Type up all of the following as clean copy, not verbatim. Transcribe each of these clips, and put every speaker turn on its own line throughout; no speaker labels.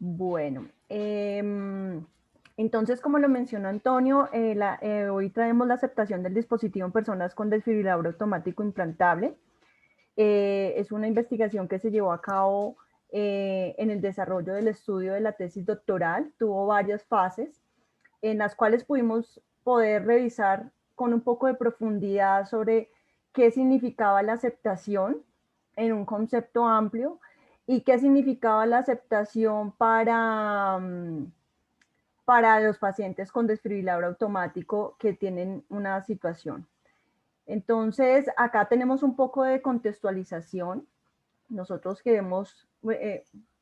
Bueno, entonces, como lo mencionó Antonio, hoy traemos la aceptación del dispositivo en personas con desfibrilador automático implantable. Es una investigación que se llevó a cabo en el desarrollo del estudio de la tesis doctoral. Tuvo varias fases en las cuales pudimos poder revisar con un poco de profundidad sobre qué significaba la aceptación en un concepto amplio y qué significaba la aceptación para los pacientes con desfibrilador automático que tienen una situación. Entonces, acá tenemos un poco de contextualización. Nosotros queremos,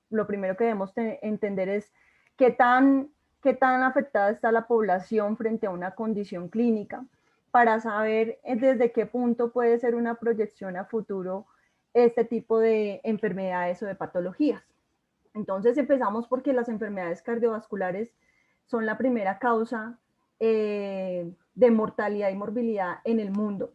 lo primero que debemos entender es qué tan, qué tan afectada está la población frente a una condición clínica para saber desde qué punto puede ser una proyección a futuro este tipo de enfermedades o de patologías. Entonces empezamos porque las enfermedades cardiovasculares son la primera causa de mortalidad y morbilidad en el mundo.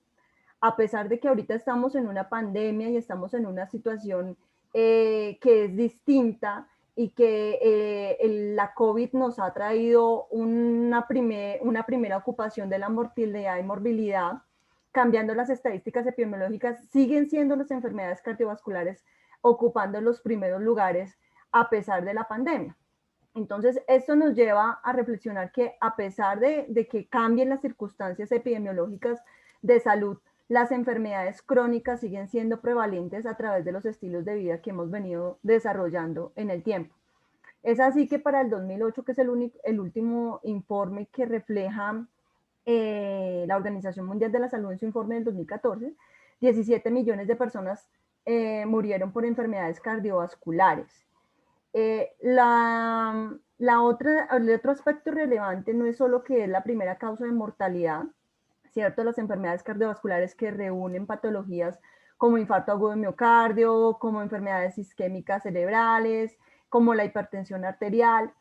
A pesar de que ahorita estamos en una pandemia y estamos en una situación que es distinta y que la COVID nos ha traído una primera ocupación de la mortalidad y morbilidad, cambiando las estadísticas epidemiológicas, siguen siendo las enfermedades cardiovasculares ocupando los primeros lugares a pesar de la pandemia. Entonces, esto nos lleva a reflexionar que a pesar de que cambien las circunstancias epidemiológicas de salud, las enfermedades crónicas siguen siendo prevalentes a través de los estilos de vida que hemos venido desarrollando en el tiempo. Es así que para el 2008, que es el último informe que refleja la Organización Mundial de la Salud en su informe del 2014, 17 millones de personas murieron por enfermedades cardiovasculares. El otro aspecto relevante no es solo que es la primera causa de mortalidad, ¿cierto? Las enfermedades cardiovasculares que reúnen patologías como infarto agudo de miocardio, como enfermedades isquémicas cerebrales, como la hipertensión arterial.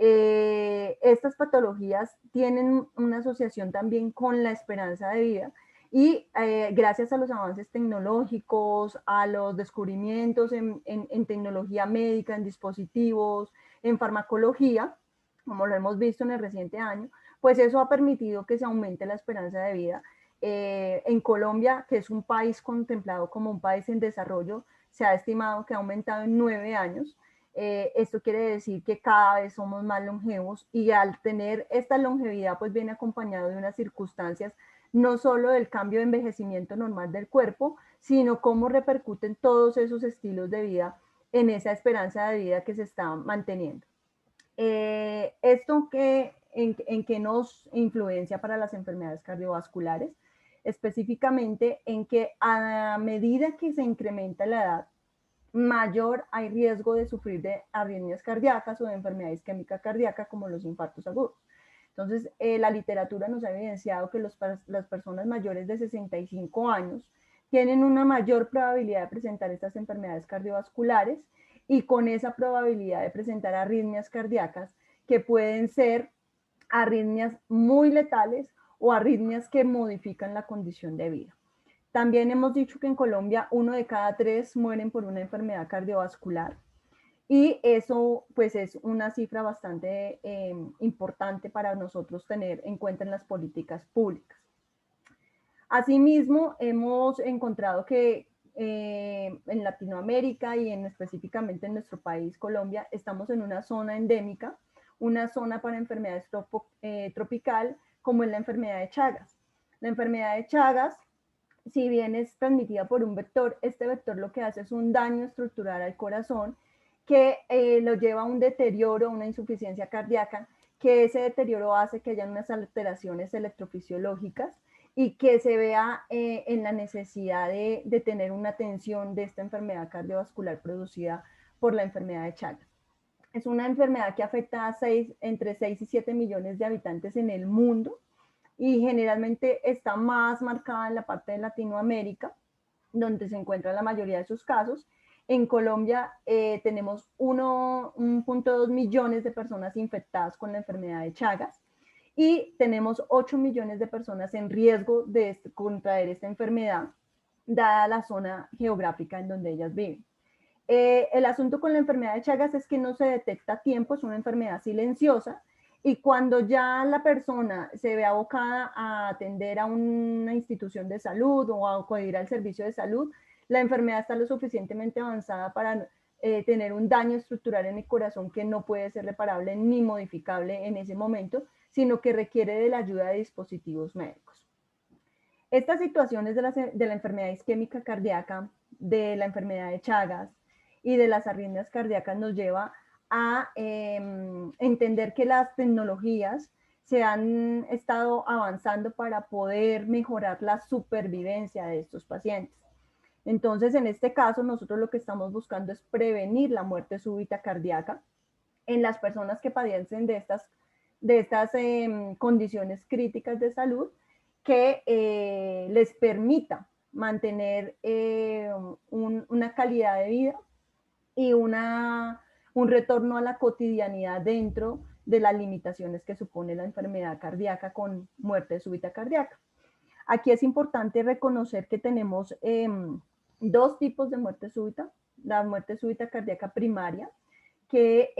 Estas patologías tienen una asociación también con la esperanza de vida y gracias a los avances tecnológicos, a los descubrimientos en tecnología médica, en dispositivos, en farmacología, como lo hemos visto en el reciente año, pues eso ha permitido que se aumente la esperanza de vida. En Colombia, que es un país contemplado como un país en desarrollo, se ha estimado que ha aumentado en 9 años. Esto quiere decir que cada vez somos más longevos y al tener esta longevidad pues viene acompañado de unas circunstancias no solo del cambio de envejecimiento normal del cuerpo, sino cómo repercuten todos esos estilos de vida en esa esperanza de vida que se está manteniendo. Esto en qué nos influencia para las enfermedades cardiovasculares, específicamente en que a medida que se incrementa la edad, mayor hay riesgo de sufrir de arritmias cardíacas o de enfermedad isquémica cardíaca como los infartos agudos. Entonces, la literatura nos ha evidenciado que las personas mayores de 65 años tienen una mayor probabilidad de presentar estas enfermedades cardiovasculares y con esa probabilidad de presentar arritmias cardíacas que pueden ser arritmias muy letales o arritmias que modifican la condición de vida. También hemos dicho que en Colombia 1 de cada 3 mueren por una enfermedad cardiovascular y eso pues es una cifra bastante importante para nosotros tener en cuenta en las políticas públicas. Asimismo, hemos encontrado que en Latinoamérica y específicamente en nuestro país, Colombia, estamos en una zona endémica, una zona para enfermedades tropical, como es la enfermedad de Chagas. La enfermedad de Chagas, si bien es transmitida por un vector, este vector lo que hace es un daño estructural al corazón que lo lleva a un deterioro, una insuficiencia cardíaca, que ese deterioro hace que haya unas alteraciones electrofisiológicas y que se vea en la necesidad de tener una atención de esta enfermedad cardiovascular producida por la enfermedad de Chagas. Es una enfermedad que afecta a entre 6 y 7 millones de habitantes en el mundo y generalmente está más marcada en la parte de Latinoamérica, donde se encuentra la mayoría de sus casos. En Colombia tenemos 1.2 millones de personas infectadas con la enfermedad de Chagas y tenemos 8 millones de personas en riesgo de contraer esta enfermedad, dada la zona geográfica en donde ellas viven. El asunto con la enfermedad de Chagas es que no se detecta a tiempo, es una enfermedad silenciosa, y cuando ya la persona se ve abocada a atender a una institución de salud o a acudir al servicio de salud, la enfermedad está lo suficientemente avanzada para tener un daño estructural en el corazón que no puede ser reparable ni modificable en ese momento, sino que requiere de la ayuda de dispositivos médicos. Estas situaciones de la enfermedad isquémica cardíaca, de la enfermedad de Chagas y de las arritmias cardíacas nos lleva a entender que las tecnologías se han estado avanzando para poder mejorar la supervivencia de estos pacientes. Entonces, en este caso, nosotros lo que estamos buscando es prevenir la muerte súbita cardíaca en las personas que padecen de estas condiciones críticas de salud que les permita mantener una calidad de vida y un retorno a la cotidianidad dentro de las limitaciones que supone la enfermedad cardíaca con muerte súbita cardíaca. Aquí es importante reconocer que tenemos dos tipos de muerte súbita. La muerte súbita cardíaca primaria, que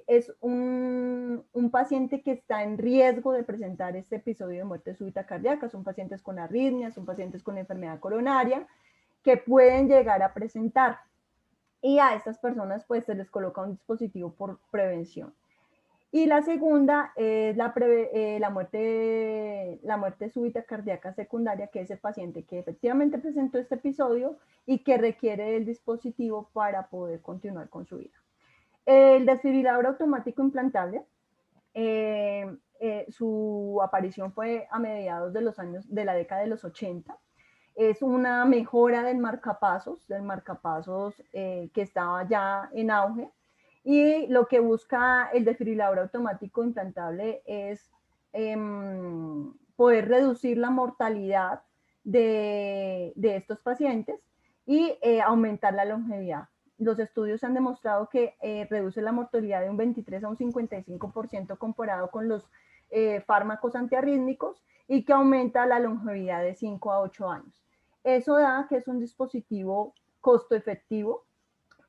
es un paciente que está en riesgo de presentar este episodio de muerte súbita cardíaca. Son pacientes con arritmias, son pacientes con enfermedad coronaria que pueden llegar a presentar. Y a estas personas pues se les coloca un dispositivo por prevención. Y la segunda es la muerte súbita cardíaca secundaria, que es el paciente que efectivamente presentó este episodio y que requiere del dispositivo para poder continuar con su vida. El desfibrilador automático implantable, su aparición fue a mediados de los años de la década de los 80. Es una mejora del marcapasos que estaba ya en auge. Y lo que busca el desfibrilador automático implantable es poder reducir la mortalidad de estos pacientes y aumentar la longevidad. Los estudios han demostrado que reduce la mortalidad de un 23 a un 55% comparado con los fármacos antiarrítmicos y que aumenta la longevidad de 5 a 8 años. Eso da que es un dispositivo costo efectivo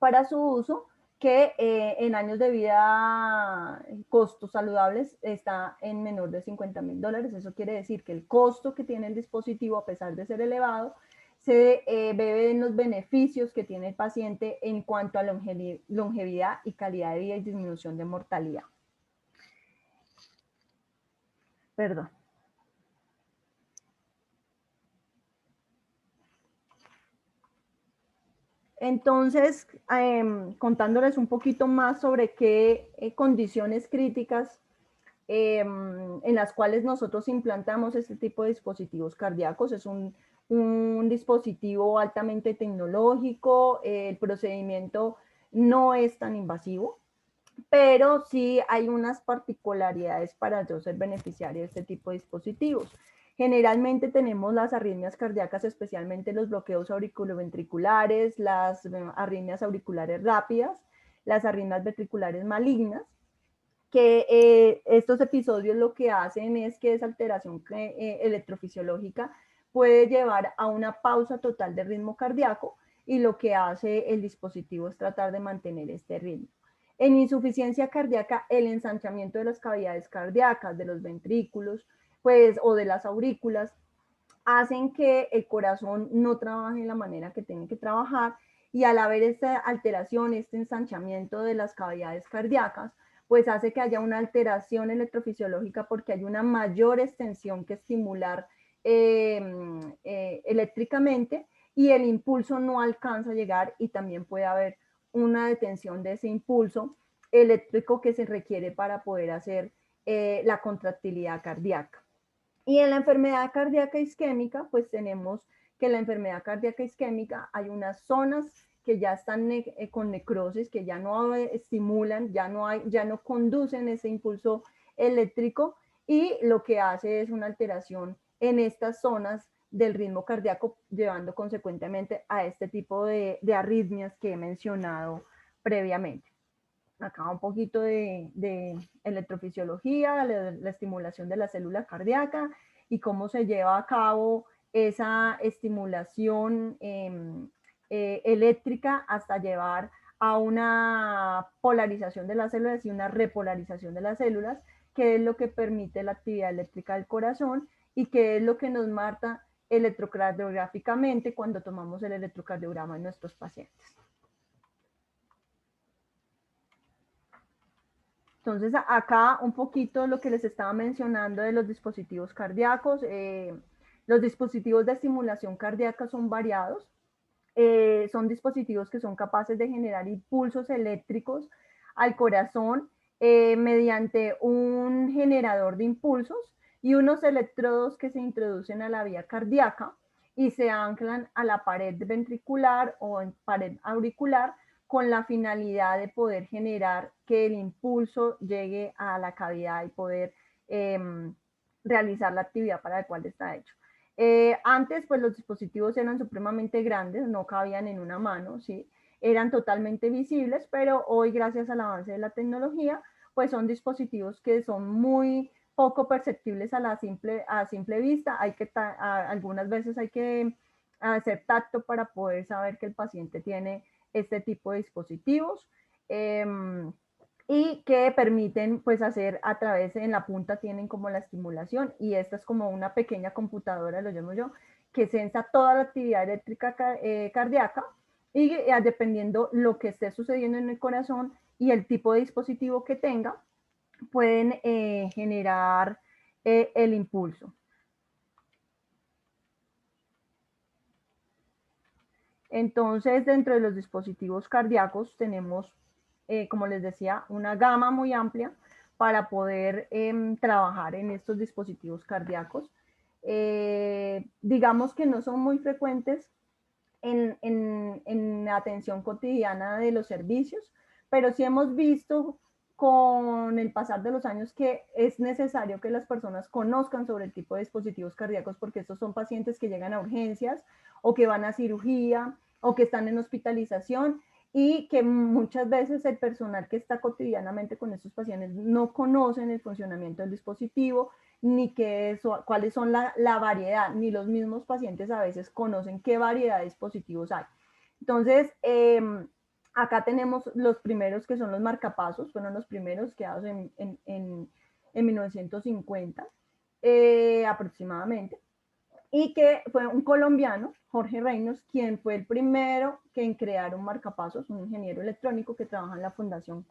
para su uso, que en años de vida, costos saludables, está en menor de $50,000. Eso quiere decir que el costo que tiene el dispositivo, a pesar de ser elevado, se bebe en los beneficios que tiene el paciente en cuanto a longevidad y calidad de vida y disminución de mortalidad. Perdón. Entonces, contándoles un poquito más sobre qué condiciones críticas en las cuales nosotros implantamos este tipo de dispositivos cardíacos. Es un dispositivo altamente tecnológico, el procedimiento no es tan invasivo, pero sí hay unas particularidades para yo ser beneficiario de este tipo de dispositivos. Generalmente tenemos las arritmias cardíacas, especialmente los bloqueos auriculoventriculares, las arritmias auriculares rápidas, las arritmias ventriculares malignas, que estos episodios lo que hacen es que esa alteración electrofisiológica puede llevar a una pausa total de ritmo cardíaco, y lo que hace el dispositivo es tratar de mantener este ritmo. En insuficiencia cardíaca, el ensanchamiento de las cavidades cardíacas, de los ventrículos, pues, o de las aurículas, hacen que el corazón no trabaje de la manera que tiene que trabajar, y al haber esta alteración, este ensanchamiento de las cavidades cardíacas, pues hace que haya una alteración electrofisiológica, porque hay una mayor extensión que estimular eléctricamente, y el impulso no alcanza a llegar, y también puede haber una detención de ese impulso eléctrico que se requiere para poder hacer la contractilidad cardíaca. Y en la enfermedad cardíaca isquémica, pues tenemos que en la enfermedad cardíaca isquémica hay unas zonas que ya están con necrosis, que ya no estimulan, ya no conducen ese impulso eléctrico, y lo que hace es una alteración en estas zonas del ritmo cardíaco, llevando consecuentemente a este tipo de arritmias que he mencionado previamente. Acá un poquito de electrofisiología, la estimulación de la célula cardíaca y cómo se lleva a cabo esa estimulación eléctrica hasta llevar a una polarización de las células y una repolarización de las células, que es lo que permite la actividad eléctrica del corazón y que es lo que nos marca electrocardiográficamente cuando tomamos el electrocardiograma en nuestros pacientes. Entonces, acá un poquito lo que les estaba mencionando de los dispositivos cardíacos. Los dispositivos de estimulación cardíaca son variados. Son dispositivos que son capaces de generar impulsos eléctricos al corazón mediante un generador de impulsos y unos electrodos que se introducen a la vía cardíaca y se anclan a la pared ventricular o en pared auricular con la finalidad de poder generar que el impulso llegue a la cavidad y poder realizar la actividad para la cual está hecho. Antes, pues los dispositivos eran supremamente grandes, no cabían en una mano, ¿sí? Eran totalmente visibles, pero hoy, gracias al avance de la tecnología, pues son dispositivos que son muy poco perceptibles a simple vista. Algunas veces hay que hacer tacto para poder saber que el paciente tiene este tipo de dispositivos. Y que permiten pues hacer a través, en la punta tienen como la estimulación y esta es como una pequeña computadora, lo llamo yo, que sensa toda la actividad eléctrica cardíaca y dependiendo lo que esté sucediendo en el corazón y el tipo de dispositivo que tenga, pueden generar el impulso. Entonces, dentro de los dispositivos cardíacos tenemos, como les decía, una gama muy amplia para poder trabajar en estos dispositivos cardíacos. Digamos que no son muy frecuentes en la atención cotidiana de los servicios, pero sí hemos visto con el pasar de los años que es necesario que las personas conozcan sobre el tipo de dispositivos cardíacos porque estos son pacientes que llegan a urgencias o que van a cirugía o que están en hospitalización y que muchas veces el personal que está cotidianamente con estos pacientes no conocen el funcionamiento del dispositivo, ni cuáles son la variedad, ni los mismos pacientes a veces conocen qué variedad de dispositivos hay. Entonces, acá tenemos los primeros que son los marcapasos, fueron los primeros creados en 1950 aproximadamente, y que fue un colombiano, Jorge Reynolds, quien fue el primero en crear un marcapasos, un ingeniero electrónico que trabaja en la Fundación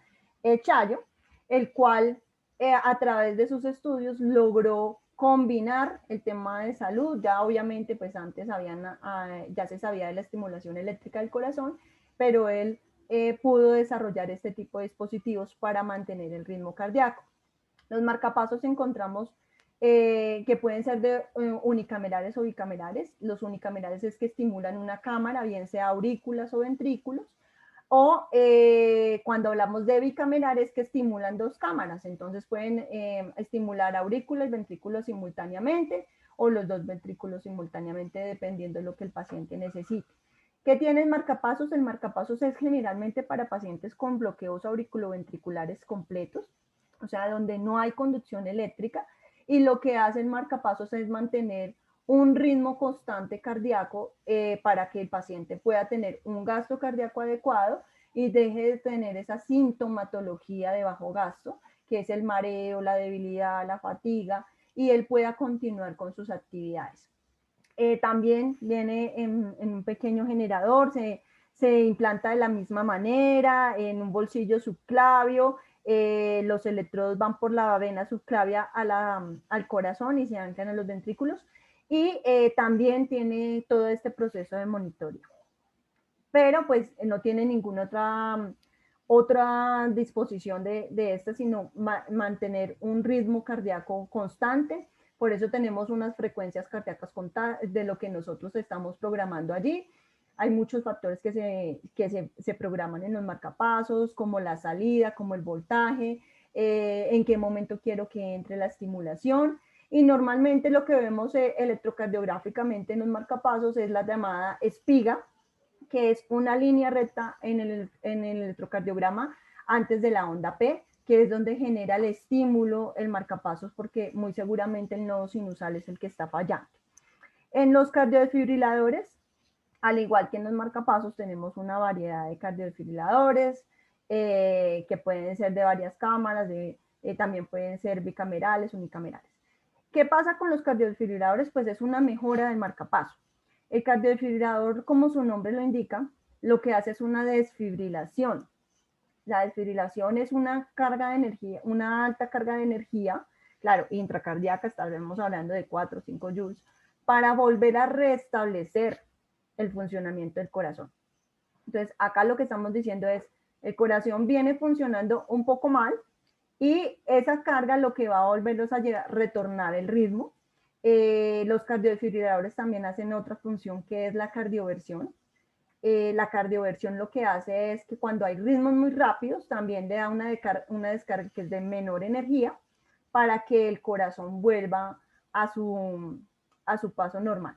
Chayo, el cual a través de sus estudios logró combinar el tema de salud, ya obviamente pues antes ya se sabía de la estimulación eléctrica del corazón, pero él pudo desarrollar este tipo de dispositivos para mantener el ritmo cardíaco. Los marcapasos encontramos que pueden ser de unicamerales o bicamerales. Los unicamerales es que estimulan una cámara, bien sea aurículas o ventrículos, o cuando hablamos de bicamerales que estimulan dos cámaras, entonces pueden estimular aurículas y ventrículos simultáneamente o los dos ventrículos simultáneamente dependiendo de lo que el paciente necesite. ¿Qué tiene el marcapasos? El marcapasos es generalmente para pacientes con bloqueos auriculoventriculares completos, o sea, donde no hay conducción eléctrica, y lo que hace el marcapasos es mantener un ritmo constante cardíaco para que el paciente pueda tener un gasto cardíaco adecuado y deje de tener esa sintomatología de bajo gasto, que es el mareo, la debilidad, la fatiga, y él pueda continuar con sus actividades. También viene en un pequeño generador, se implanta de la misma manera, en un bolsillo subclavio, los electrodos van por la vena subclavia al corazón y se anclan a los ventrículos, y también tiene todo este proceso de monitoreo. Pero pues no tiene ninguna otra disposición de esta, sino mantener un ritmo cardíaco constante. Por eso tenemos unas frecuencias cardíacas de lo que nosotros estamos programando allí. Hay muchos factores que se programan en los marcapasos, como la salida, como el voltaje, en qué momento quiero que entre la estimulación. Y normalmente lo que vemos electrocardiográficamente en los marcapasos es la llamada espiga, que es una línea recta en el electrocardiograma antes de la onda P, que es donde genera el estímulo, el marcapasos, porque muy seguramente el nodo sinusal es el que está fallando. En los cardiodesfibriladores Al igual que en los marcapasos, tenemos una variedad de cardiofibriladores que pueden ser de varias cámaras, también pueden ser bicamerales, unicamerales. ¿Qué pasa con los cardiofibriladores? Pues es una mejora del marcapaso. El cardiofibrilador, como su nombre lo indica, lo que hace es una desfibrilación. La desfibrilación es una carga de energía, una alta carga de energía, claro, intracardíaca, estaremos hablando de 4 o 5 joules, para volver a restablecer el funcionamiento del corazón. Entonces, acá lo que estamos diciendo es, el corazón viene funcionando un poco mal y esa carga lo que va a volverlos a retornar el ritmo. Los cardiofibriladores también hacen otra función que es la cardioversión. La cardioversión lo que hace es que cuando hay ritmos muy rápidos, también le da una descarga que es de menor energía para que el corazón vuelva a su paso normal.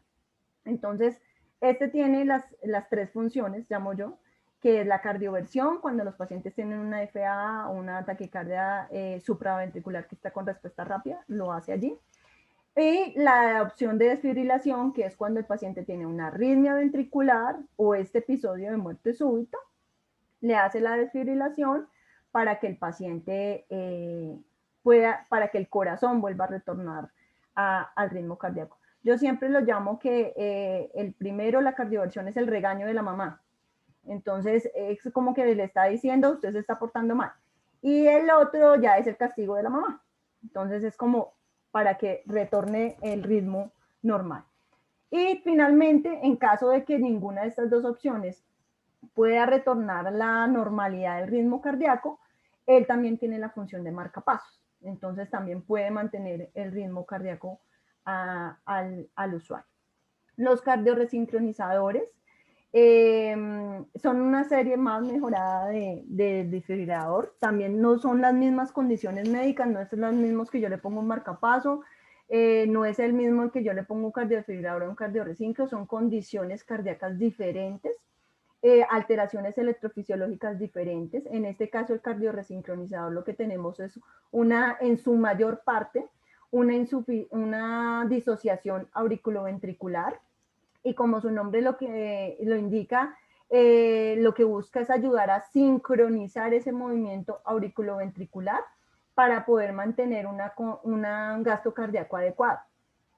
Entonces, este tiene las tres funciones, llamo yo, que es la cardioversión, cuando los pacientes tienen una FA o una taquicardia supraventricular que está con respuesta rápida, lo hace allí. Y la opción de desfibrilación, que es cuando el paciente tiene una arritmia ventricular o este episodio de muerte súbita, le hace la desfibrilación para que el paciente para que el corazón vuelva a retornar al ritmo cardíaco. Yo siempre lo llamo que el primero, la cardioversión, es el regaño de la mamá. Entonces, es como que le está diciendo, usted se está portando mal. Y el otro ya es el castigo de la mamá. Entonces, es como para que retorne el ritmo normal. Y finalmente, en caso de que ninguna de estas dos opciones pueda retornar a la normalidad del ritmo cardíaco, él también tiene la función de marcapasos. Entonces, también puede mantener el ritmo cardíaco al usuario. Los cardioresincronizadores son una serie más mejorada de desfibrilador. También no son las mismas condiciones médicas, no son las mismas que yo le pongo un marcapaso, no es el mismo que yo le pongo un cardiofibrilador o un cardioresincro, son condiciones cardíacas diferentes, alteraciones electrofisiológicas diferentes. En este caso, el cardioresincronizador lo que tenemos es en su mayor parte, una disociación auriculoventricular, y como su nombre lo indica, lo que busca es ayudar a sincronizar ese movimiento auriculoventricular para poder mantener un gasto cardíaco adecuado.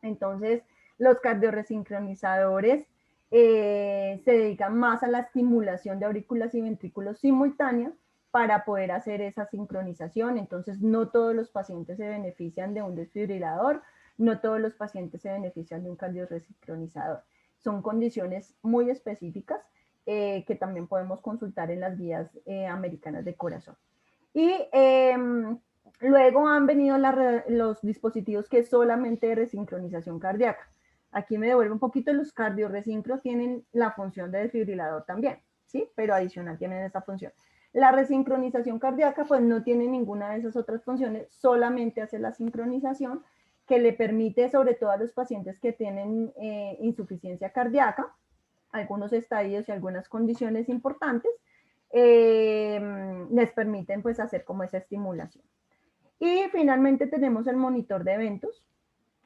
Entonces, los cardioresincronizadores se dedican más a la estimulación de aurículas y ventrículos simultáneos para poder hacer esa sincronización. Entonces, no todos los pacientes se benefician de un desfibrilador, no todos los pacientes se benefician de un cardioresincronizador. Son condiciones muy específicas que también podemos consultar en las guías americanas de corazón. Y luego han venido los dispositivos que es solamente de resincronización cardíaca. Aquí me devuelvo un poquito, los cardioresincros tienen la función de desfibrilador también, ¿sí? Pero adicional tienen esa función. La resincronización cardíaca pues no tiene ninguna de esas otras funciones, solamente hace la sincronización que le permite, sobre todo a los pacientes que tienen insuficiencia cardíaca, algunos estadios y algunas condiciones importantes, les permiten pues hacer como esa estimulación. Y finalmente tenemos el monitor de eventos.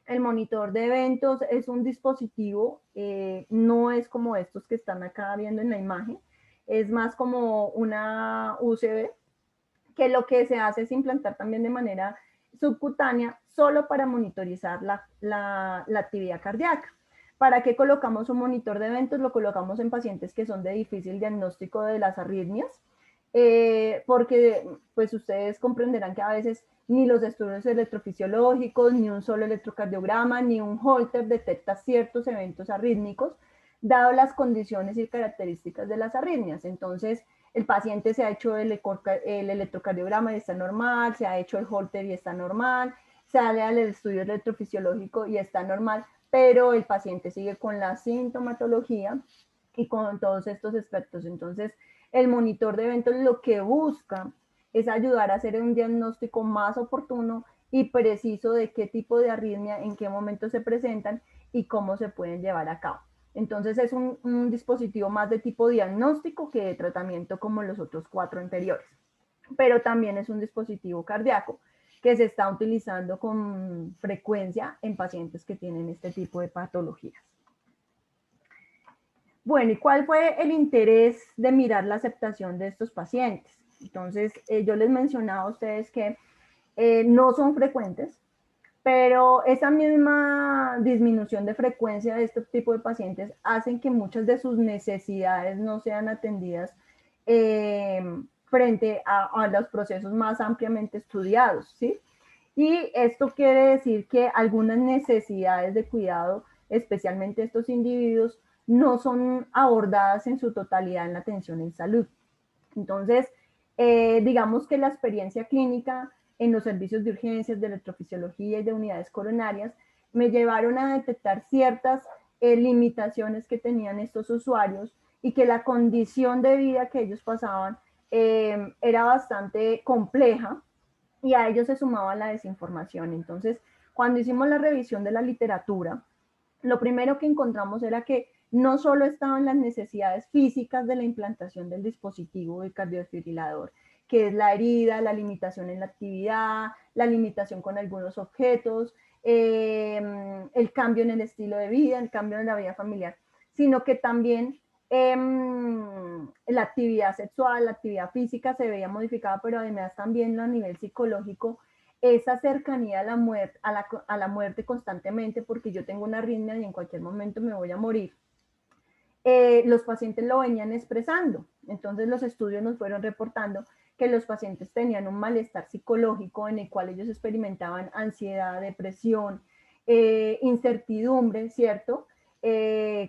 El monitor de eventos es un dispositivo, no es como estos que están acá viendo en la imagen, es más como una UCB, que lo que se hace es implantar también de manera subcutánea solo para monitorizar la actividad cardíaca. ¿Para qué colocamos un monitor de eventos? Lo colocamos en pacientes que son de difícil diagnóstico de las arritmias, porque pues ustedes comprenderán que a veces ni los estudios electrofisiológicos, ni un solo electrocardiograma, ni un Holter detecta ciertos eventos arrítmicos, dado las condiciones y características de las arritmias. Entonces, el paciente se ha hecho el electrocardiograma y está normal, se ha hecho el Holter y está normal, sale al estudio electrofisiológico y está normal, pero el paciente sigue con la sintomatología y con todos estos aspectos. Entonces, el monitor de eventos lo que busca es ayudar a hacer un diagnóstico más oportuno y preciso de qué tipo de arritmia, en qué momento se presentan y cómo se pueden llevar a cabo. Entonces es un dispositivo más de tipo diagnóstico que de tratamiento como los otros 4 anteriores. Pero también es un dispositivo cardíaco que se está utilizando con frecuencia en pacientes que tienen este tipo de patologías. Bueno, ¿y cuál fue el interés de mirar la aceptación de estos pacientes? Entonces, yo les mencionaba a ustedes que no son frecuentes, pero esa misma disminución de frecuencia de este tipo de pacientes hacen que muchas de sus necesidades no sean atendidas eh, frente a los procesos más ampliamente estudiados, ¿sí? Y esto quiere decir que algunas necesidades de cuidado, especialmente estos individuos, no son abordadas en su totalidad en la atención en salud. Entonces, digamos que la experiencia clínica en los servicios de urgencias, de electrofisiología y de unidades coronarias me llevaron a detectar ciertas limitaciones que tenían estos usuarios y que la condición de vida que ellos pasaban era bastante compleja y a ello se sumaba la desinformación. Entonces, cuando hicimos la revisión de la literatura, lo primero que encontramos era que no solo estaban las necesidades físicas de la implantación del dispositivo de cardiodesfibrilador, que es la herida, la limitación en la actividad, la limitación con algunos objetos, el cambio en el estilo de vida, el cambio en la vida familiar, sino que también la actividad sexual, la actividad física se veía modificada, pero además también a nivel psicológico, esa cercanía a la muerte, a la muerte constantemente, porque yo tengo una arritmia y en cualquier momento me voy a morir. Los pacientes lo venían expresando. Entonces los estudios nos fueron reportando que los pacientes tenían un malestar psicológico en el cual ellos experimentaban ansiedad, depresión, incertidumbre, ¿cierto?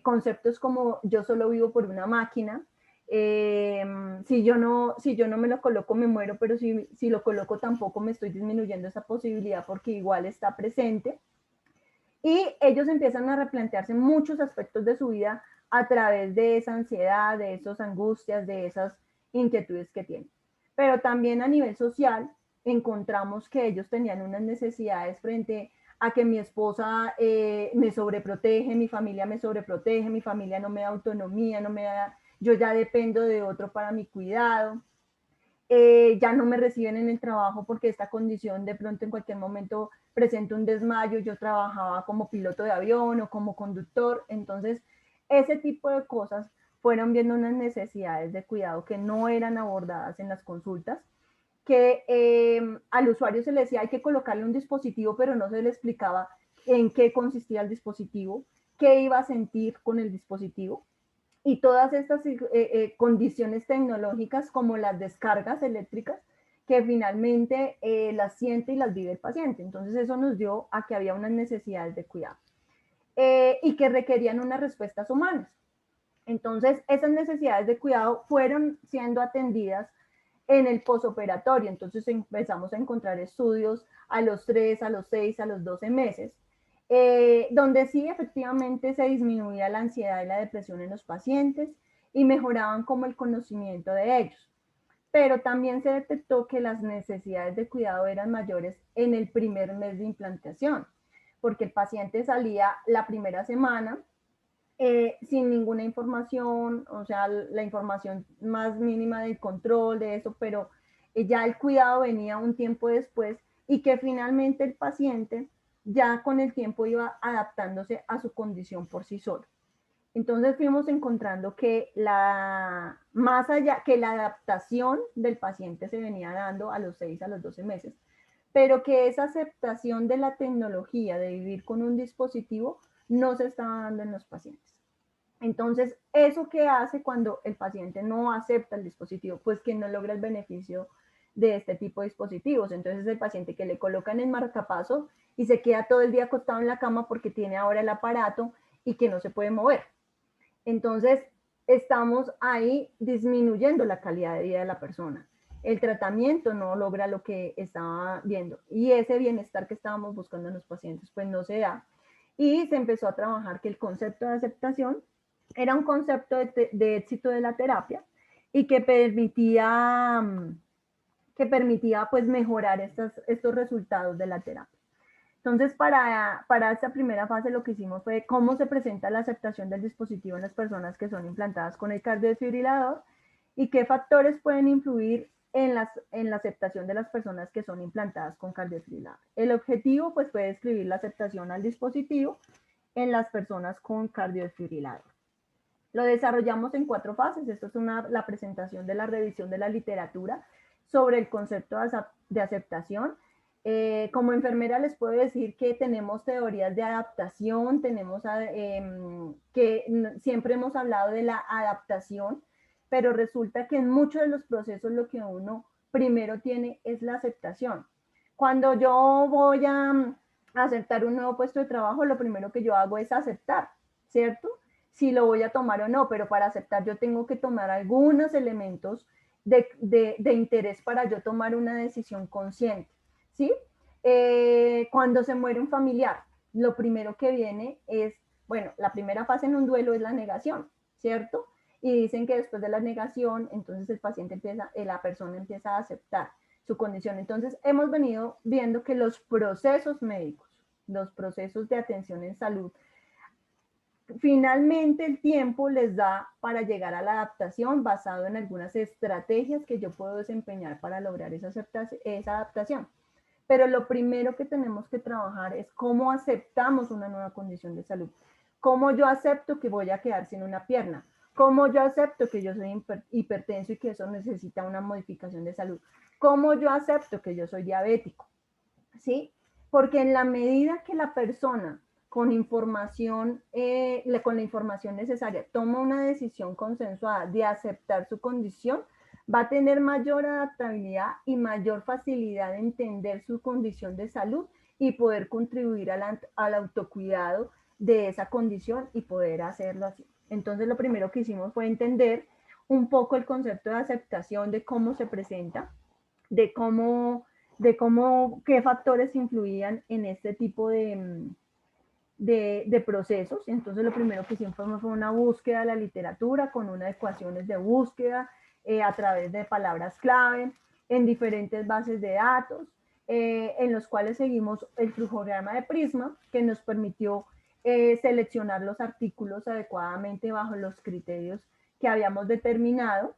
Conceptos como yo solo vivo por una máquina, si yo no me lo coloco me muero, pero si lo coloco tampoco me estoy disminuyendo esa posibilidad porque igual está presente. Y ellos empiezan a replantearse muchos aspectos de su vida a través de esa ansiedad, de esas angustias, de esas inquietudes que tienen. Pero también a nivel social encontramos que ellos tenían unas necesidades frente a que mi esposa me sobreprotege, mi familia me sobreprotege, mi familia no me da autonomía, no me da, yo ya dependo de otro para mi cuidado. Ya no me reciben en el trabajo porque esta condición de pronto en cualquier momento presenta un desmayo, yo trabajaba como piloto de avión o como conductor, entonces ese tipo de cosas fueron viendo unas necesidades de cuidado que no eran abordadas en las consultas, que al usuario se le decía hay que colocarle un dispositivo, pero no se le explicaba en qué consistía el dispositivo, qué iba a sentir con el dispositivo, y todas estas condiciones tecnológicas como las descargas eléctricas que finalmente las siente y las vive el paciente. Entonces eso nos dio a que había unas necesidades de cuidado y que requerían unas respuestas humanas. Entonces esas necesidades de cuidado fueron siendo atendidas en el posoperatorio. Entonces empezamos a encontrar estudios a los 3, a los 6, a los 12 meses, donde sí efectivamente se disminuía la ansiedad y la depresión en los pacientes y mejoraban como el conocimiento de ellos. Pero también se detectó que las necesidades de cuidado eran mayores en el primer mes de implantación, porque el paciente salía la primera semana sin ninguna información, o sea, la información más mínima del control de eso, pero ya el cuidado venía un tiempo después y que finalmente el paciente ya con el tiempo iba adaptándose a su condición por sí solo. Entonces fuimos encontrando que más allá, que la adaptación del paciente se venía dando a los 6, a los 12 meses, pero que esa aceptación de la tecnología, de vivir con un dispositivo, no se estaba dando en los pacientes. Entonces, ¿eso qué hace cuando el paciente no acepta el dispositivo? Pues que no logra el beneficio de este tipo de dispositivos. Entonces, el paciente que le colocan el marcapaso y se queda todo el día acostado en la cama porque tiene ahora el aparato y que no se puede mover. Entonces, estamos ahí disminuyendo la calidad de vida de la persona. El tratamiento no logra lo que estaba viendo y ese bienestar que estábamos buscando en los pacientes, pues no se da. Y se empezó a trabajar que el concepto de aceptación era un concepto de éxito de la terapia y que permitía pues mejorar estos resultados de la terapia. Entonces, para esta primera fase lo que hicimos fue cómo se presenta la aceptación del dispositivo en las personas que son implantadas con el cardiodesfibrilador y qué factores pueden influir en la aceptación de las personas que son implantadas con cardiodesfibrilador. El objetivo pues fue describir la aceptación al dispositivo en las personas con cardiodesfibrilador. Lo desarrollamos en 4 fases. Esto es la presentación de la revisión de la literatura sobre el concepto de aceptación. Como enfermera les puedo decir que tenemos teorías de adaptación, que siempre hemos hablado de la adaptación, pero resulta que en muchos de los procesos lo que uno primero tiene es la aceptación. Cuando yo voy a aceptar un nuevo puesto de trabajo, lo primero que yo hago es aceptar, ¿cierto? Si lo voy a tomar o no, pero para aceptar yo tengo que tomar algunos elementos de interés para yo tomar una decisión consciente, ¿sí? Cuando se muere un familiar, lo primero que viene es, bueno, la primera fase en un duelo es la negación, ¿cierto? Y dicen que después de la negación, entonces el paciente empieza, la persona empieza a aceptar su condición. Entonces, hemos venido viendo que los procesos médicos, los procesos de atención en salud, finalmente el tiempo les da para llegar a la adaptación basado en algunas estrategias que yo puedo desempeñar para lograr esa adaptación. Pero lo primero que tenemos que trabajar es cómo aceptamos una nueva condición de salud. Cómo yo acepto que voy a quedar sin una pierna. Cómo yo acepto que yo soy hipertenso y que eso necesita una modificación de salud. Cómo yo acepto que yo soy diabético. ¿Sí? Porque en la medida que la persona con con la información necesaria toma una decisión consensuada de aceptar su condición, va a tener mayor adaptabilidad y mayor facilidad de entender su condición de salud y poder contribuir al autocuidado de esa condición y poder hacerlo así. Entonces lo primero que hicimos fue entender un poco el concepto de aceptación, de cómo se presenta, de qué factores influían en este tipo de procesos. Entonces lo primero que hicimos fue una búsqueda de la literatura con unas ecuaciones de búsqueda a través de palabras clave en diferentes bases de datos, en los cuales seguimos el flujograma de Prisma, que nos permitió seleccionar los artículos adecuadamente bajo los criterios que habíamos determinado.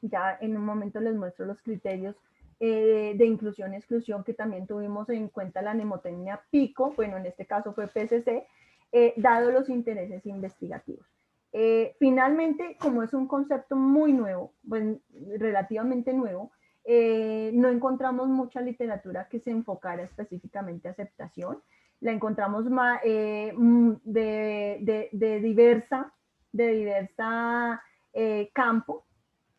Ya en un momento les muestro los criterios de inclusión y exclusión que también tuvimos en cuenta la mnemotecnia PICO, bueno, en este caso fue PCC, dado los intereses investigativos. Finalmente, como es un concepto muy nuevo, pues, relativamente nuevo, no encontramos mucha literatura que se enfocara específicamente a aceptación. La encontramos de diversa campo,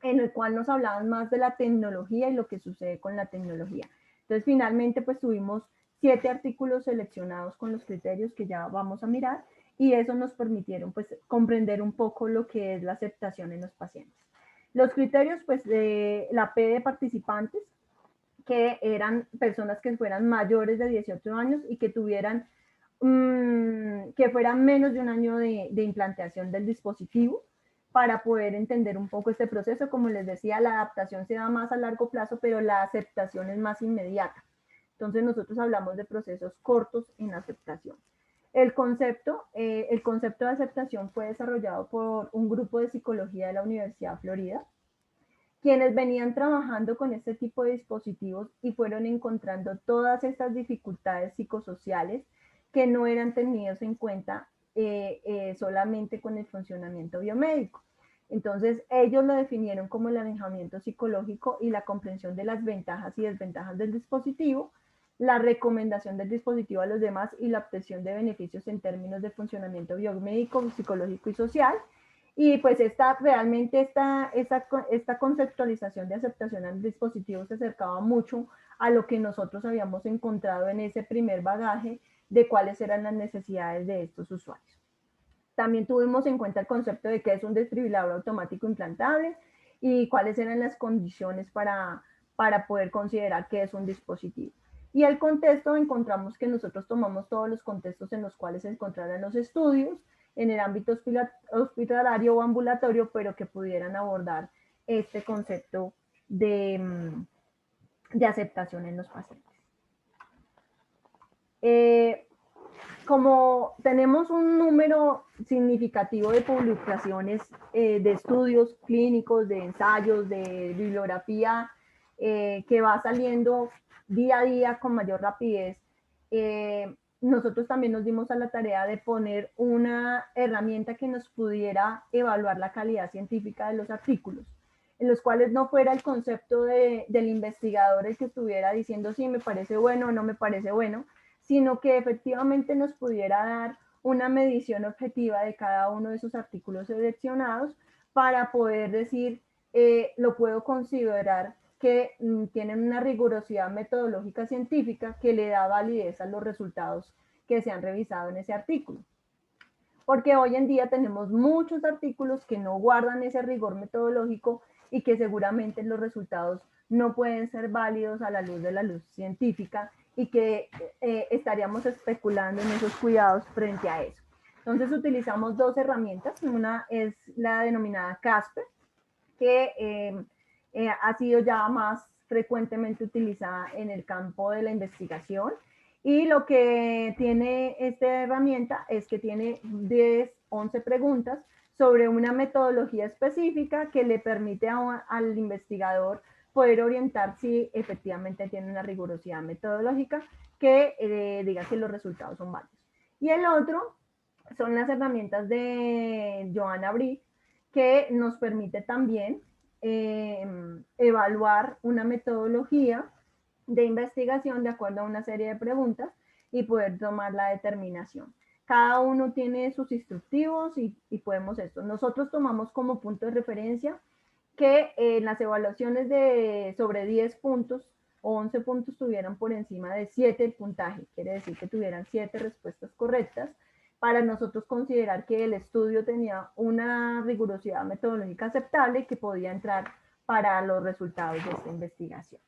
en el cual nos hablaban más de la tecnología y lo que sucede con la tecnología. Entonces, finalmente, pues tuvimos 7 artículos seleccionados con los criterios que ya vamos a mirar y eso nos permitieron pues comprender un poco lo que es la aceptación en los pacientes. Los criterios, pues, de la P de participantes, que eran personas que fueran mayores de 18 años y que tuvieran, que fueran menos de un año de implantación del dispositivo, para poder entender un poco este proceso. Como les decía, la adaptación se da más a largo plazo, pero la aceptación es más inmediata. Entonces nosotros hablamos de procesos cortos en aceptación. El concepto de aceptación fue desarrollado por un grupo de psicología de la Universidad de Florida, quienes venían trabajando con este tipo de dispositivos y fueron encontrando todas estas dificultades psicosociales que no eran tenidos en cuenta solamente con el funcionamiento biomédico. Entonces, ellos lo definieron como el alejamiento psicológico y la comprensión de las ventajas y desventajas del dispositivo, la recomendación del dispositivo a los demás y la obtención de beneficios en términos de funcionamiento biomédico, psicológico y social. Y pues realmente esta conceptualización de aceptación al dispositivo se acercaba mucho a lo que nosotros habíamos encontrado en ese primer bagaje de cuáles eran las necesidades de estos usuarios. También tuvimos en cuenta el concepto de qué es un desfibrilador automático implantable y cuáles eran las condiciones para poder considerar qué es un dispositivo. Y el contexto, encontramos que nosotros tomamos todos los contextos en los cuales se encontraran los estudios en el ámbito hospitalario o ambulatorio, pero que pudieran abordar este concepto de aceptación en los pacientes. Como tenemos un número significativo de publicaciones, de estudios clínicos, de ensayos, de bibliografía, que va saliendo día a día con mayor rapidez, nosotros también nos dimos a la tarea de poner una herramienta que nos pudiera evaluar la calidad científica de los artículos, en los cuales no fuera el concepto del investigador el que estuviera diciendo si me parece bueno o no me parece bueno, sino que efectivamente nos pudiera dar una medición objetiva de cada uno de esos artículos seleccionados para poder decir, lo puedo considerar que tienen una rigurosidad metodológica científica que le da validez a los resultados que se han revisado en ese artículo. Porque hoy en día tenemos muchos artículos que no guardan ese rigor metodológico y que seguramente los resultados no pueden ser válidos a la luz de la luz científica y que estaríamos especulando en esos cuidados frente a eso. Entonces utilizamos dos herramientas, una es la denominada Casper, que ha sido ya más frecuentemente utilizada en el campo de la investigación. Y lo que tiene esta herramienta es que tiene 10, 11 preguntas sobre una metodología específica que le permite al investigador poder orientar si efectivamente tiene una rigurosidad metodológica que diga que los resultados son válidos. Y el otro son las herramientas de Johanna Brick, que nos permite también evaluar una metodología de investigación de acuerdo a una serie de preguntas y poder tomar la determinación. Cada uno tiene sus instructivos y podemos esto. Nosotros tomamos como punto de referencia que en las evaluaciones de sobre 10 puntos o 11 puntos tuvieran por encima de 7 el puntaje, quiere decir que tuvieran 7 respuestas correctas, para nosotros considerar que el estudio tenía una rigurosidad metodológica aceptable que podía entrar para los resultados de esta investigación.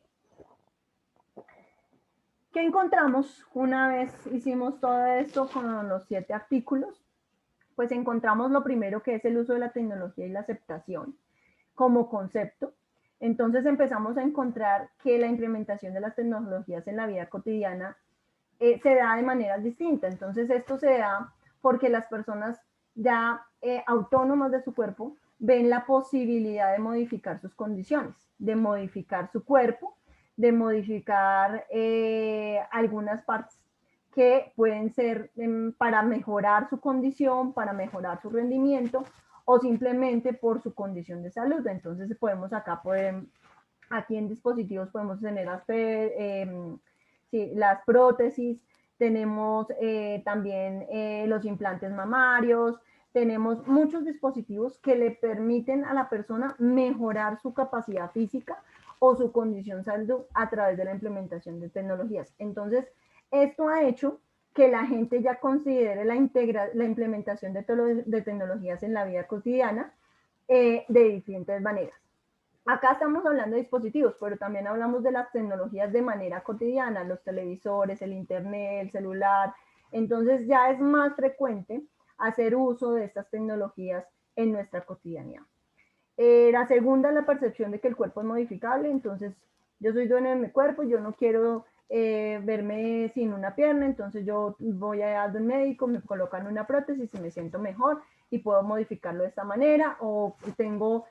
¿Qué encontramos una vez hicimos todo esto con los 7 artículos? Pues encontramos lo primero, que es el uso de la tecnología y la aceptación como concepto. Entonces empezamos a encontrar que la implementación de las tecnologías en la vida cotidiana se da de maneras distintas. Entonces esto se da porque las personas ya autónomas de su cuerpo ven la posibilidad de modificar sus condiciones, de modificar su cuerpo, de modificar algunas partes que pueden ser para mejorar su condición, para mejorar su rendimiento o simplemente por su condición de salud. Entonces podemos acá aquí en dispositivos podemos tener las prótesis, tenemos también los implantes mamarios, tenemos muchos dispositivos que le permiten a la persona mejorar su capacidad física o su condición de salud a través de la implementación de tecnologías. Entonces, esto ha hecho que la gente ya considere la implementación de tecnologías en la vida cotidiana de diferentes maneras. Acá estamos hablando de dispositivos, pero también hablamos de las tecnologías de manera cotidiana, los televisores, el internet, el celular. Entonces ya es más frecuente hacer uso de estas tecnologías en nuestra cotidianidad. La segunda es la percepción de que el cuerpo es modificable. Entonces yo soy dueño de mi cuerpo, yo no quiero verme sin una pierna, entonces yo voy a un médico, me colocan una prótesis y me siento mejor y puedo modificarlo de esta manera, o tengo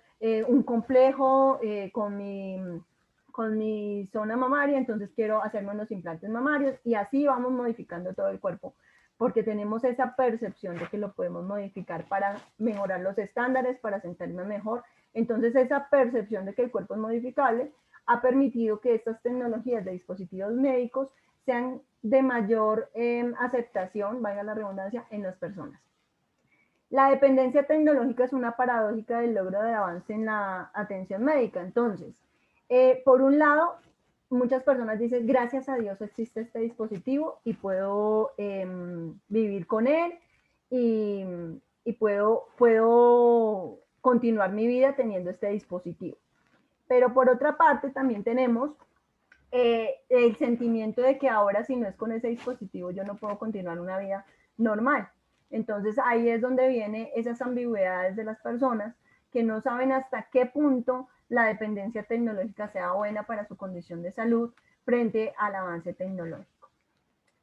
un complejo con mi zona mamaria, entonces quiero hacerme unos implantes mamarios, y así vamos modificando todo el cuerpo, porque tenemos esa percepción de que lo podemos modificar para mejorar los estándares, para sentirme mejor. Entonces esa percepción de que el cuerpo es modificable ha permitido que estas tecnologías de dispositivos médicos sean de mayor aceptación, valga la redundancia, en las personas. La dependencia tecnológica es una paradójica del logro de avance en la atención médica. Entonces, por un lado, muchas personas dicen, gracias a Dios existe este dispositivo y puedo vivir con él y puedo continuar mi vida teniendo este dispositivo. Pero por otra parte también tenemos el sentimiento de que ahora si no es con ese dispositivo yo no puedo continuar una vida normal. Entonces ahí es donde vienen esas ambigüedades de las personas que no saben hasta qué punto la dependencia tecnológica sea buena para su condición de salud frente al avance tecnológico.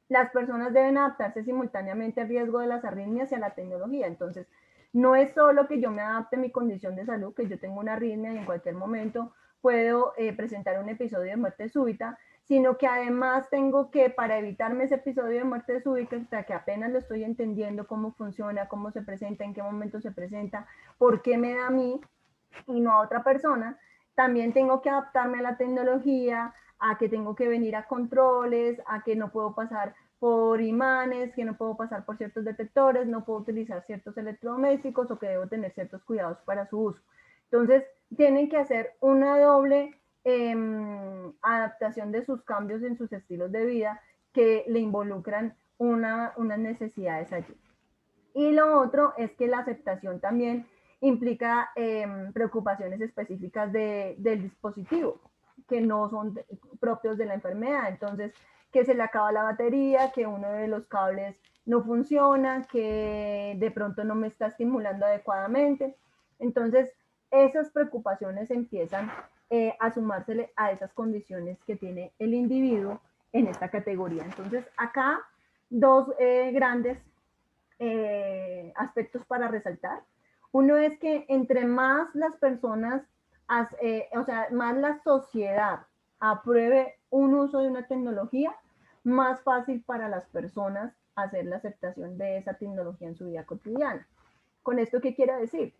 Las personas deben adaptarse simultáneamente al riesgo de las arritmias y a la tecnología. Entonces, no es solo que yo me adapte a mi condición de salud, que yo tengo una arritmia y en cualquier momento puedo presentar un episodio de muerte súbita, sino que además tengo que, para evitarme ese episodio de muerte súbita, hasta que apenas lo estoy entendiendo cómo funciona, cómo se presenta, en qué momento se presenta, por qué me da a mí y no a otra persona, también tengo que adaptarme a la tecnología, a que tengo que venir a controles, a que no puedo pasar por imanes, que no puedo pasar por ciertos detectores, no puedo utilizar ciertos electrodomésticos o que debo tener ciertos cuidados para su uso. Entonces, tienen que hacer una doble adaptación de sus cambios en sus estilos de vida que le involucran unas necesidades allí. Y lo otro es que la aceptación también implica preocupaciones específicas del dispositivo, que no son propios de la enfermedad. Entonces, que se le acaba la batería, que uno de los cables no funciona, que de pronto no me está estimulando adecuadamente. Entonces, esas preocupaciones empiezan a sumársele a esas condiciones que tiene el individuo en esta categoría. Entonces, acá dos grandes aspectos para resaltar. Uno es que entre más las personas, o sea, más la sociedad apruebe un uso de una tecnología, más fácil para las personas hacer la aceptación de esa tecnología en su vida cotidiana. ¿Con esto qué quiero decir?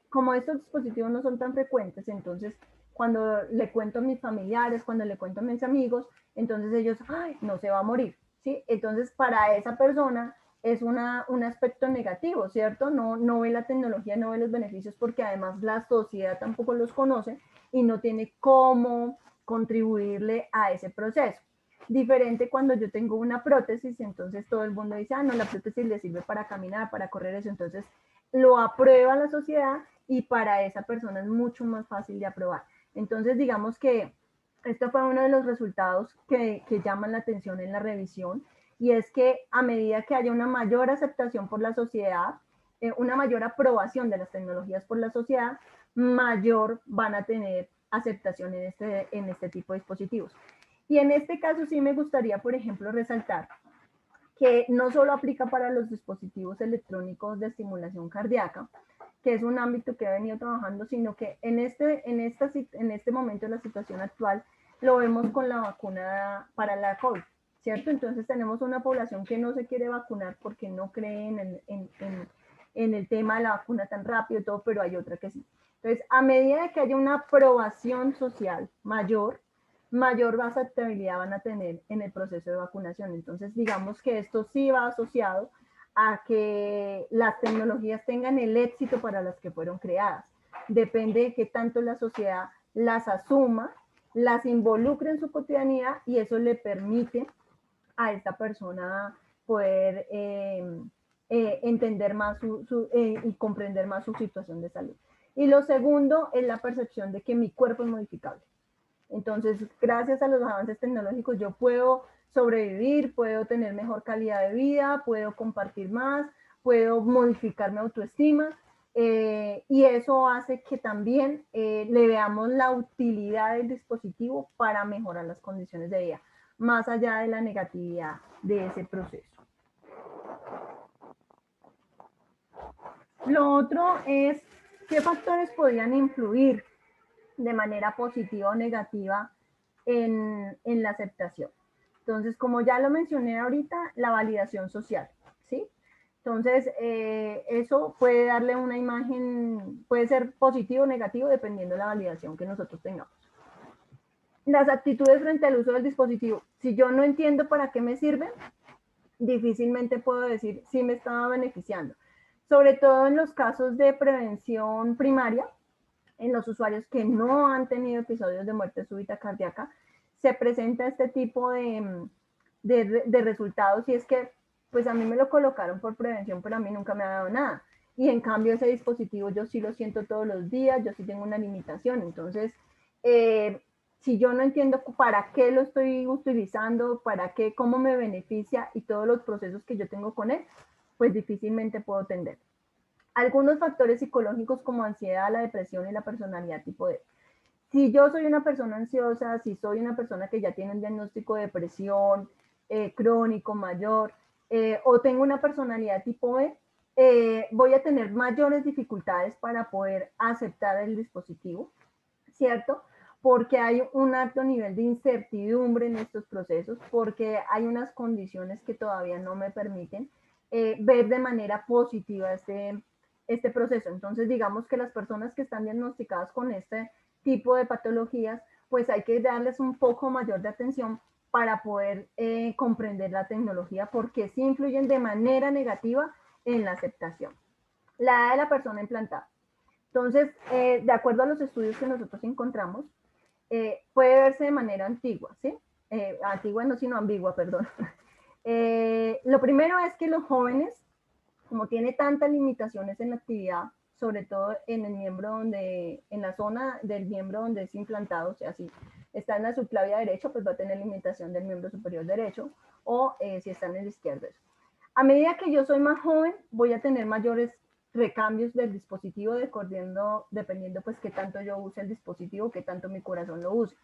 Como estos dispositivos no son tan frecuentes, entonces cuando le cuento a mis familiares, cuando le cuento a mis amigos, entonces ellos, ay, no se va a morir, ¿sí? Entonces para esa persona es un aspecto negativo, ¿cierto? No ve la tecnología, no ve los beneficios porque además la sociedad tampoco los conoce y no tiene cómo contribuirle a ese proceso. Diferente cuando yo tengo una prótesis, entonces todo el mundo dice, ah, no, la prótesis le sirve para caminar, para correr eso, entonces lo aprueba la sociedad y para esa persona es mucho más fácil de aprobar. Entonces, digamos que esto fue uno de los resultados que llaman la atención en la revisión, y es que a medida que haya una mayor aceptación por la sociedad, una mayor aprobación de las tecnologías por la sociedad, mayor van a tener aceptación en este tipo de dispositivos. Y en este caso sí me gustaría, por ejemplo, resaltar que no solo aplica para los dispositivos electrónicos de estimulación cardíaca, que es un ámbito que he venido trabajando, sino que en este momento de la situación actual lo vemos con la vacuna para la COVID, ¿cierto? Entonces tenemos una población que no se quiere vacunar porque no cree en el tema de la vacuna tan rápido y todo, pero hay otra que sí. Entonces, a medida que haya una aprobación social mayor aceptabilidad van a tener en el proceso de vacunación. Entonces, digamos que esto sí va asociado a que las tecnologías tengan el éxito para las que fueron creadas. Depende de qué tanto la sociedad las asuma, las involucre en su cotidianidad y eso le permite a esta persona poder entender más y comprender más su situación de salud. Y lo segundo es la percepción de que mi cuerpo es modificable. Entonces, gracias a los avances tecnológicos, yo puedo sobrevivir, puedo tener mejor calidad de vida, puedo compartir más, puedo modificar mi autoestima, y eso hace que también le veamos la utilidad del dispositivo para mejorar las condiciones de vida, más allá de la negatividad de ese proceso. Lo otro es qué factores podrían influir de manera positiva o negativa en la aceptación. Entonces, como ya lo mencioné ahorita, la validación social, ¿sí? Entonces, eso puede darle una imagen, puede ser positivo o negativo dependiendo de la validación que nosotros tengamos. Las actitudes frente al uso del dispositivo. Si yo no entiendo para qué me sirve, difícilmente puedo decir si me estaba beneficiando. Sobre todo en los casos de prevención primaria, en los usuarios que no han tenido episodios de muerte súbita cardíaca, se presenta este tipo de resultados, y es que pues a mí me lo colocaron por prevención, pero a mí nunca me ha dado nada. Y en cambio ese dispositivo yo sí lo siento todos los días, yo sí tengo una limitación. Entonces, si yo no entiendo para qué lo estoy utilizando, para qué, cómo me beneficia y todos los procesos que yo tengo con él, pues difícilmente puedo entender. Algunos factores psicológicos como ansiedad, la depresión y la personalidad tipo D. Si yo soy una persona ansiosa, si soy una persona que ya tiene un diagnóstico de depresión crónico mayor, o tengo una personalidad tipo B, voy a tener mayores dificultades para poder aceptar el dispositivo, ¿cierto? porque hay un alto nivel de incertidumbre en estos procesos, porque hay unas condiciones que todavía no me permiten ver de manera positiva este proceso. Entonces, digamos que las personas que están diagnosticadas con este tipo de patologías, pues hay que darles un poco mayor de atención para poder comprender la tecnología, porque sí influyen de manera negativa en la aceptación. La edad de la persona implantada. Entonces, de acuerdo a los estudios que nosotros encontramos, puede verse de manera antigua, ¿sí? Antigua no, sino ambigua, perdón. Lo primero es que los jóvenes, como tiene tantas limitaciones en la actividad, sobre todo en el miembro donde, en la zona del miembro donde es implantado, o sea, si está en la subclavia derecha, pues va a tener limitación del miembro superior derecho, o si está en el izquierdo. A medida que yo soy más joven, voy a tener mayores recambios del dispositivo dependiendo pues qué tanto yo use el dispositivo, qué tanto mi corazón lo use.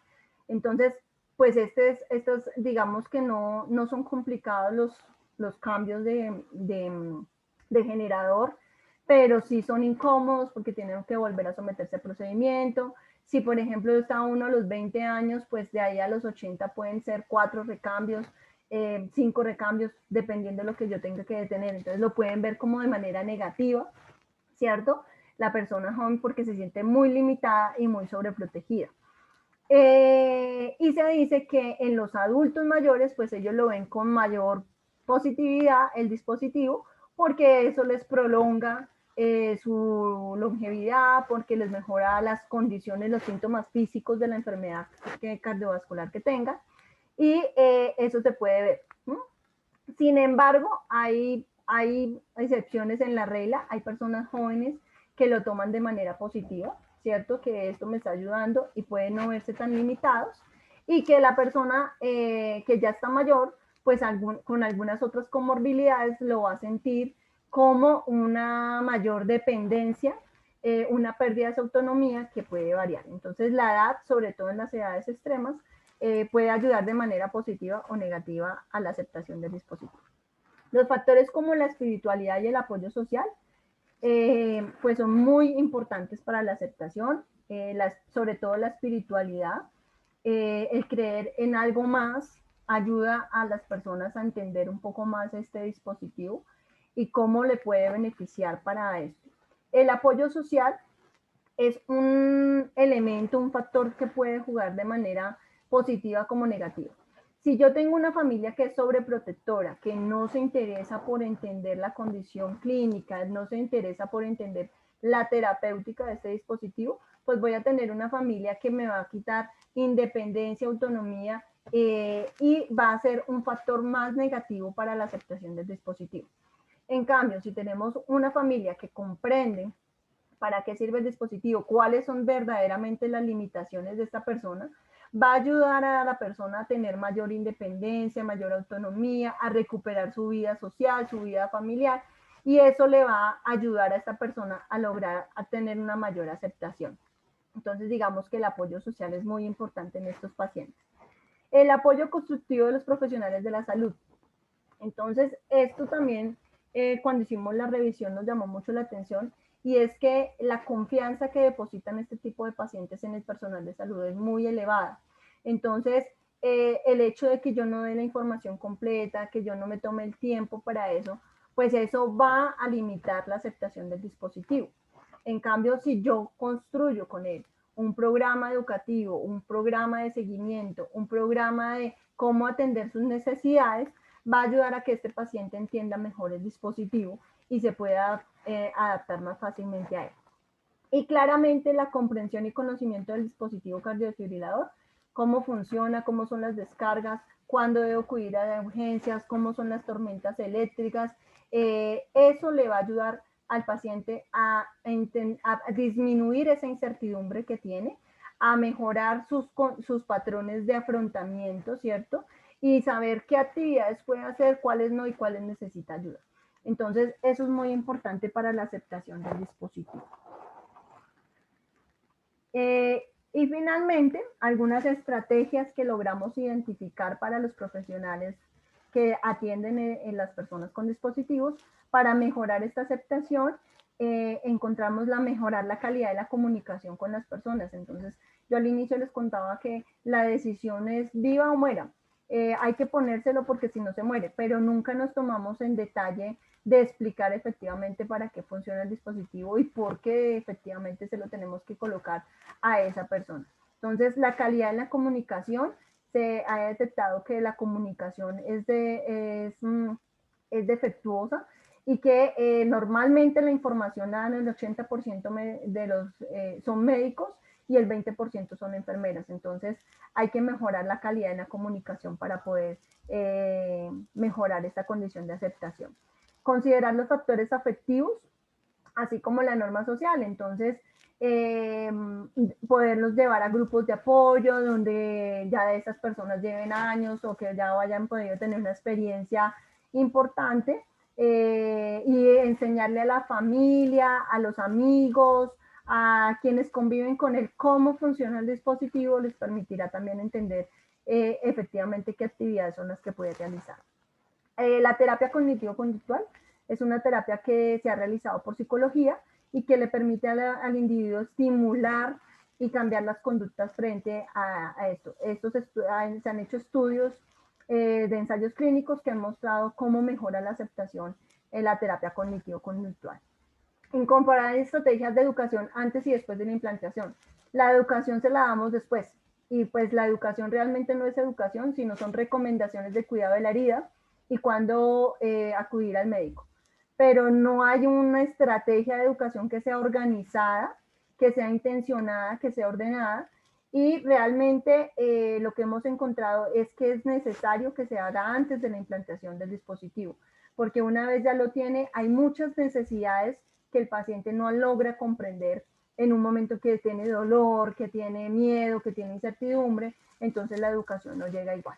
Entonces, pues estos digamos que no son complicados los cambios de generador, pero sí son incómodos porque tienen que volver a someterse al procedimiento. Si, por ejemplo, está uno a los 20 años, pues de ahí a los 80 pueden ser 4 recambios, 5 recambios, dependiendo de lo que yo tenga que detener. Entonces lo pueden ver como de manera negativa, ¿cierto? La persona joven porque se siente muy limitada y muy sobreprotegida. Y se dice que en los adultos mayores, pues ellos lo ven con mayor positividad el dispositivo, porque eso les prolonga su longevidad, porque les mejora las condiciones, los síntomas físicos de la enfermedad cardiovascular que tengan, y eso se puede ver. ¿No? Sin embargo, hay excepciones en la regla, hay personas jóvenes que lo toman de manera positiva, ¿cierto? Que esto me está ayudando y pueden no verse tan limitados, y que la persona que ya está mayor, pues con algunas otras comorbilidades lo va a sentir como una mayor dependencia, una pérdida de su autonomía que puede variar. Entonces la edad, sobre todo en las edades extremas, puede ayudar de manera positiva o negativa a la aceptación del dispositivo. Los factores como la espiritualidad y el apoyo social, pues son muy importantes para la aceptación, sobre todo la espiritualidad, el creer en algo más ayuda a las personas a entender un poco más este dispositivo y cómo le puede beneficiar para esto. El apoyo social es un elemento, un factor que puede jugar de manera positiva como negativa. Si yo tengo una familia que es sobreprotectora, que no se interesa por entender la condición clínica, no se interesa por entender la terapéutica de este dispositivo, pues voy a tener una familia que me va a quitar independencia, autonomía, y va a ser un factor más negativo para la aceptación del dispositivo. En cambio, si tenemos una familia que comprende para qué sirve el dispositivo, cuáles son verdaderamente las limitaciones de esta persona, va a ayudar a la persona a tener mayor independencia, mayor autonomía, a recuperar su vida social, su vida familiar, y eso le va a ayudar a esta persona a lograr a tener una mayor aceptación. Entonces, digamos que el apoyo social es muy importante en estos pacientes. El apoyo constructivo de los profesionales de la salud. Entonces, esto también, cuando hicimos la revisión, nos llamó mucho la atención, y es que la confianza que depositan este tipo de pacientes en el personal de salud es muy elevada. Entonces, el hecho de que yo no dé la información completa, que yo no me tome el tiempo para eso, pues eso va a limitar la aceptación del dispositivo. En cambio, si yo construyo con él un programa educativo, un programa de seguimiento, un programa de cómo atender sus necesidades, va a ayudar a que este paciente entienda mejor el dispositivo y se pueda adaptar más fácilmente a él. Y claramente la comprensión y conocimiento del dispositivo cardiodesfibrilador, cómo funciona, cómo son las descargas, cuándo debo acudir a urgencias, cómo son las tormentas eléctricas, eso le va a ayudar al paciente a disminuir esa incertidumbre que tiene, a mejorar sus patrones de afrontamiento, ¿cierto? Y saber qué actividades puede hacer, cuáles no y cuáles necesita ayuda. Entonces, eso es muy importante para la aceptación del dispositivo. Y finalmente, algunas estrategias que logramos identificar para los profesionales que atienden en las personas con dispositivos para mejorar esta aceptación. Encontramos mejorar la calidad de la comunicación con las personas. Entonces, Yo al inicio les contaba que la decisión es viva o muera. Hay que ponérselo porque si no se muere, pero nunca nos tomamos en detalle de explicar efectivamente para qué funciona el dispositivo y por qué efectivamente se lo tenemos que colocar a esa persona. Entonces, la calidad en la comunicación, se ha detectado que la comunicación es defectuosa y que normalmente la información la dan el 80% de los son médicos y el 20% son enfermeras. Entonces hay que mejorar la calidad en la comunicación para poder mejorar esta condición de aceptación. Considerar los factores afectivos, así como la norma social. Entonces, poderlos llevar a grupos de apoyo donde ya de esas personas lleven años o que ya hayan podido tener una experiencia importante, y enseñarle a la familia, a los amigos, a quienes conviven con él cómo funciona el dispositivo, les permitirá también entender efectivamente qué actividades son las que puede realizar. La terapia cognitivo-conductual es una terapia que se ha realizado por psicología y que le permite al individuo estimular y cambiar las conductas frente a esto. Se han hecho estudios de ensayos clínicos que han mostrado cómo mejora la aceptación en la terapia cognitivo-conductual. Incorporar estrategias de educación antes y después de la implantación. La educación se la damos después y pues la educación realmente no es educación, sino son recomendaciones de cuidado de la herida y cuándo acudir al médico. Pero no hay una estrategia de educación que sea organizada, que sea intencionada, que sea ordenada, y realmente lo que hemos encontrado es que es necesario que se haga antes de la implantación del dispositivo, porque una vez ya lo tiene, hay muchas necesidades que el paciente no logra comprender en un momento que tiene dolor, que tiene miedo, que tiene incertidumbre, entonces la educación no llega igual.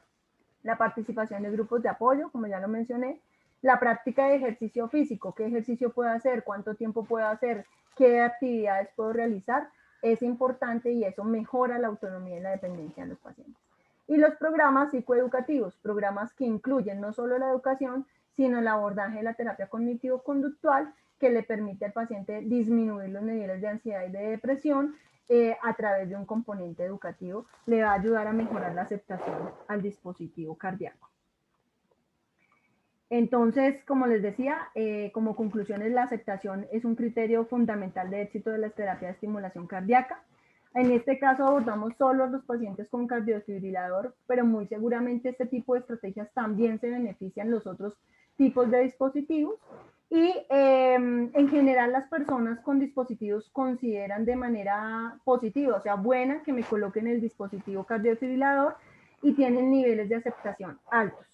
La participación de grupos de apoyo, como ya lo mencioné, la práctica de ejercicio físico, qué ejercicio puedo hacer, cuánto tiempo puedo hacer, qué actividades puedo realizar, es importante y eso mejora la autonomía y la dependencia de los pacientes. Y los programas psicoeducativos, programas que incluyen no solo la educación, sino el abordaje de la terapia cognitivo-conductual, que le permite al paciente disminuir los niveles de ansiedad y de depresión a través de un componente educativo, le va a ayudar a mejorar la aceptación al dispositivo cardíaco. Entonces, como les decía, como conclusiones, la aceptación es un criterio fundamental de éxito de las terapias de estimulación cardíaca. En este caso abordamos solo a los pacientes con cardiofibrilador, pero muy seguramente este tipo de estrategias también se benefician los otros tipos de dispositivos. Y en general las personas con dispositivos consideran de manera positiva, o sea, buena, que me coloquen el dispositivo cardiofibrilador y tienen niveles de aceptación altos.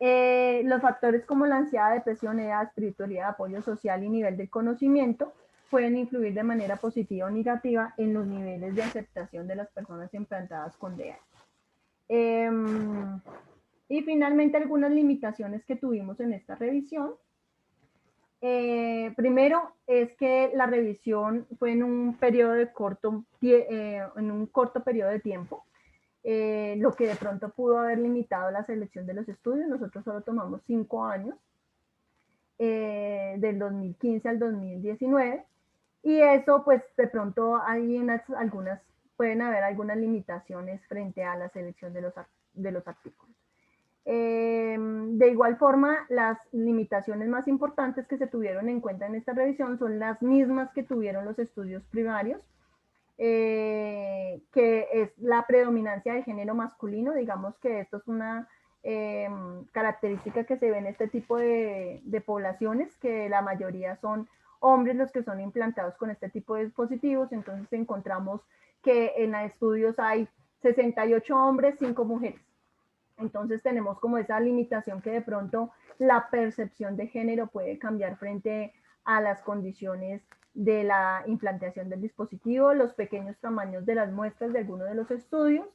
Los factores como la ansiedad, depresión, edad, espiritualidad, apoyo social y nivel de conocimiento pueden influir de manera positiva o negativa en los niveles de aceptación de las personas implantadas con DEA. Y finalmente algunas limitaciones que tuvimos en esta revisión. Primero es que la revisión fue en un periodo de en un corto periodo de tiempo, lo que de pronto pudo haber limitado la selección de los estudios. Nosotros solo tomamos 5 años, del 2015 al 2019, y eso pues de pronto hay pueden haber algunas limitaciones frente a la selección de los artículos. De igual forma, las limitaciones más importantes que se tuvieron en cuenta en esta revisión son las mismas que tuvieron los estudios primarios, que es la predominancia del género masculino. Digamos que esto es una característica que se ve en este tipo de poblaciones, que la mayoría son hombres los que son implantados con este tipo de dispositivos. Entonces encontramos que en estudios hay 68 hombres, 5 mujeres. Entonces tenemos como esa limitación que de pronto la percepción de género puede cambiar frente a las condiciones de la implantación del dispositivo, los pequeños tamaños de las muestras de algunos de los estudios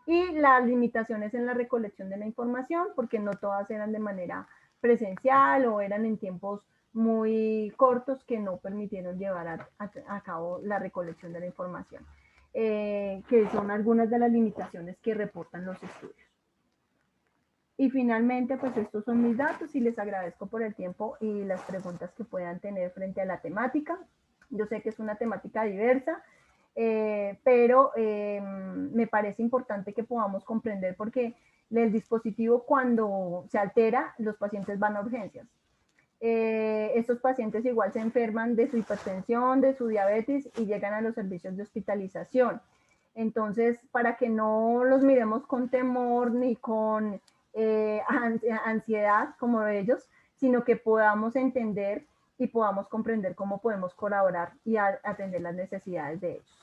y las limitaciones en la recolección de la información, porque no todas eran de manera presencial o eran en tiempos muy cortos que no permitieron llevar a cabo la recolección de la información, que son algunas de las limitaciones que reportan los estudios. Y finalmente, pues estos son mis datos y les agradezco por el tiempo y las preguntas que puedan tener frente a la temática. Yo sé que es una temática diversa, pero me parece importante que podamos comprender porque el dispositivo cuando se altera, los pacientes van a urgencias. Estos pacientes igual se enferman de su hipertensión, de su diabetes y llegan a los servicios de hospitalización. Entonces, para que no los miremos con temor ni con ansiedad como ellos, sino que podamos entender y podamos comprender cómo podemos colaborar y atender las necesidades de ellos.